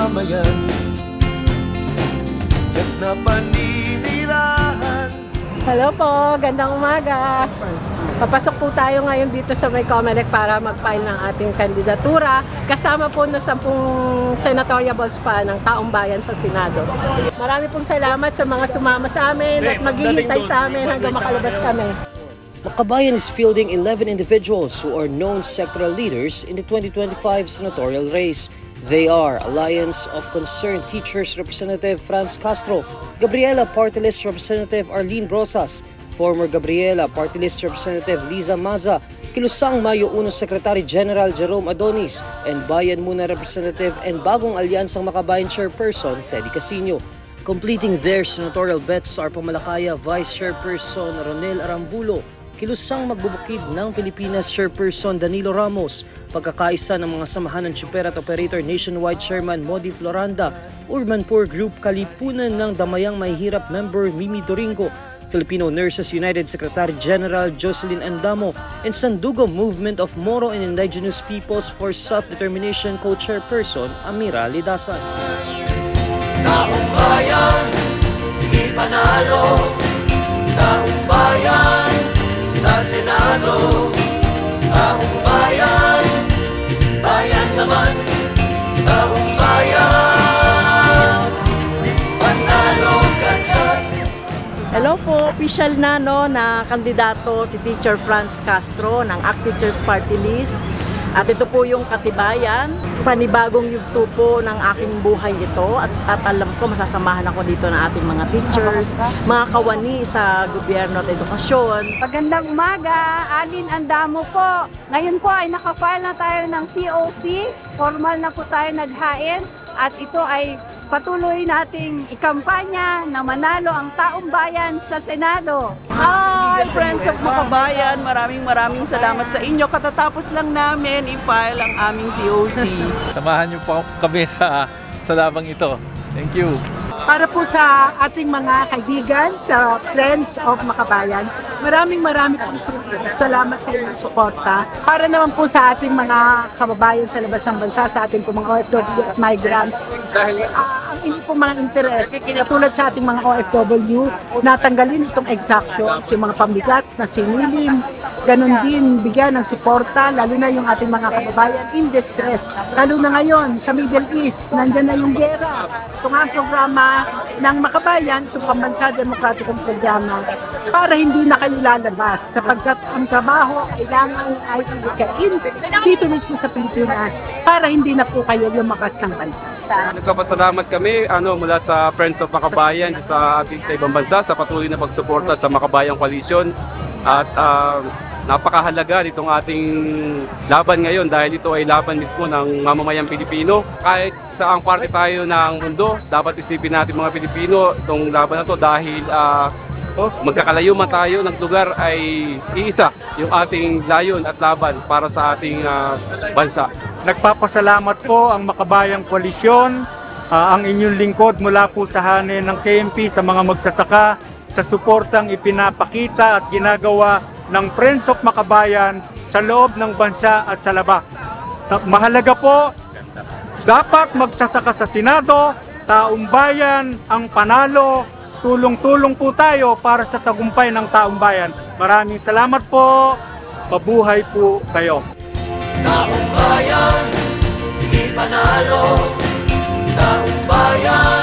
mamayan at napaninirahan. Hello po, gandang umaga. Papasok po tayo ngayon dito sa may COMELEC para mag-file ng ating kandidatura. Kasama po na 10 senatorial balls pa ng taong bayan sa Senado. Marami pong salamat sa mga sumama sa amin at maghihintay sa amin hanggang makalabas kami. Makabayan is fielding 11 individuals who are known sectoral leaders in the 2025 senatorial race. They are Alliance of Concerned Teachers Representative Franz Castro, Gabriela Party List Representative Arlene Brosas, former Gabriela Party List Representative Liza Maza, Kilusang Mayo 1 Secretary General Jerome Adonis, and Bayan Muna Representative and bagong Alyansang Makabayan Chairperson Teddy Casino. Completing their senatorial bets are Pamalakaya Vice Chairperson Ronel Arambulo, Kilusang magbubukid ng Pilipinas Chairperson Danilo Ramos, pagkakaisa ng mga samahan ng Chipper at Operator Nationwide Chairman Modi Floranda, Urban Poor Group Kalipunan ng Damayang Mahihirap Member Mimi Doringo, Filipino Nurses United Secretary General Jocelyn Andamo, and Sandugo Movement of Moro and Indigenous Peoples for Self-Determination Co-Chairperson Amira Lidasan. Taong bayan, di panalo. Taong bayan, sa Senado. Taong bayan, bayan naman. Taong bayan, panalo ka dyan. Hello po, official na na kandidato si Teacher Franz Castro ng ACT Teachers Party List. At ito po yung katibayan, panibagong yugto po ng aking buhay ito at alam ko masasamahan ako dito ng ating mga teachers, mga kawani sa gobyerno at edukasyon. Magandang umaga, Alin Andamo po. Ngayon po ay nakafile na tayo ng COC, formal na po tayo naghain at ito ay patuloy nating ikampanya na manalo ang taong bayan sa Senado. Hi, friends of Makabayan, maraming salamat sa inyo. Katatapos lang namin i-file ang aming COC. Samahan niyo po kami sa labang ito. Thank you. Para po sa ating mga kaibigan, sa Friends of Makabayan, maraming po salamat sa inyong suporta. Para naman po sa ating mga kababayan sa labas ng bansa, sa ating po mga OFW at migrants, ang inyong po mga interes, katulad sa ating mga OFW, natanggalin itong exactions, yung mga pambigat na sinilim, ganun din bigyan ng suporta, lalo na yung ating mga kababayan in distress. Lalo na ngayon sa Middle East, nandyan na yung gera. Ito nga ang programa ng Makabayan, itong Pambansa Demokratikong Programa, para hindi na kayo lalabas sapagkat ang trabaho kailangan ay ilikain dito mismo sa Pilipinas para hindi na po kayo lumakas ng bansa. Nagpapasalamat kami mula sa Friends of Makabayan sa ating ibang bansa sa patuloy na pagsuporta sa Makabayang Coalition at napakahalaga nitong ating laban ngayon dahil ito ay laban mismo ng mamamayang Pilipino. Kahit saang parte tayo ng mundo, dapat isipin natin mga Pilipino itong laban na to dahil magkakalayo man tayo ng lugar ay iisa yung ating layon at laban para sa ating bansa. Nagpapasalamat po ang Makabayang Koalisyon, ang inyong lingkod mula po sa hanin ng KMP sa mga magsasaka sa suportang ipinapakita at ginagawa ng Friends of Makabayan sa loob ng bansa at sa labas. Mahalaga po, dapat magsasaka sa Senado, taong bayan ang panalo, tulong-tulong po tayo para sa tagumpay ng taong bayan. Maraming salamat po, mabuhay po kayo. Taong bayan, di panalo. Taong bayan.